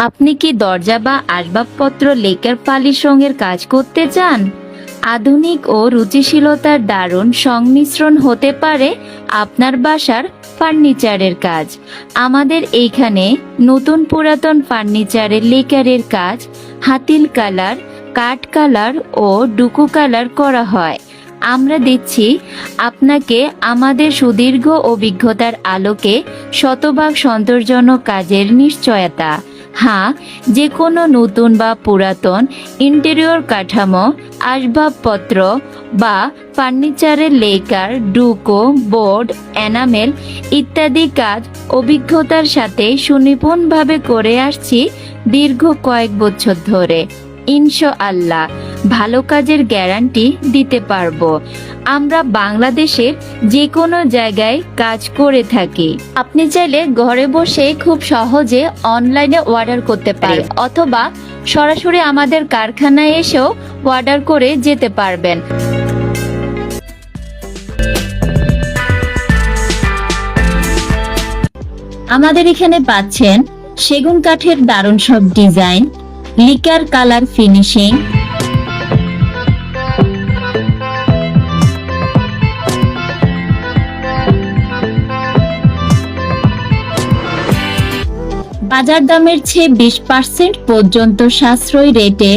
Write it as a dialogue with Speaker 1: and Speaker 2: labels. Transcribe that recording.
Speaker 1: আপনি কি দরজা বা আসবাবপত্র লেকার পালিশ রঙের কাজ করতে চান? আধুনিক ও রুচিশীলতার দারুণ সংমিশ্রণ হতে পারে আপনার বাসার ফার্নিচারের কাজ। আমাদের এইখানে নতুন পুরাতন ফার্নিচারের লেকারের কাজ হাতিল কালার, কাঠ কালার ও ডুকু কালার করা হয়। আমরা দিচ্ছি আপনাকে আমাদের সুদীর্ঘ অভিজ্ঞতার আলোকে শতভাগ সন্তোষজনক কাজের নিশ্চয়তা। হ্যাঁ, যে কোনো নতুন বা পুরাতন ইন্টেরিয়র কাঠামো, আসবাবপত্র বা ফার্নিচারের লেকার, ডুকো, বোর্ড, এনামেল ইত্যাদি কাজ অভিজ্ঞতার সাথে সুনিপুণভাবে করে আসছি দীর্ঘ কয়েক বছর ধরে। ইনশাআল্লাহ ভালো কাজের গ্যারান্টি দিতে পারবো। আমরা বাংলাদেশের যে কোনো জায়গায় কাজ করে থাকি। আপনি চাইলে ঘরে বসে খুব সহজে অনলাইনে অর্ডার করতে পারেন অথবা সরাসরি আমাদের কারখানায় এসেও অর্ডার করে যেতে পারবেন। আমাদের এখানে পাচ্ছেন সেগুন কাঠের দারুণ সব ডিজাইন, লিকার কালার ফিনিশিং, বাজার দামের চেয়ে 20% পর্যন্ত সাশ্রয়ী রেটে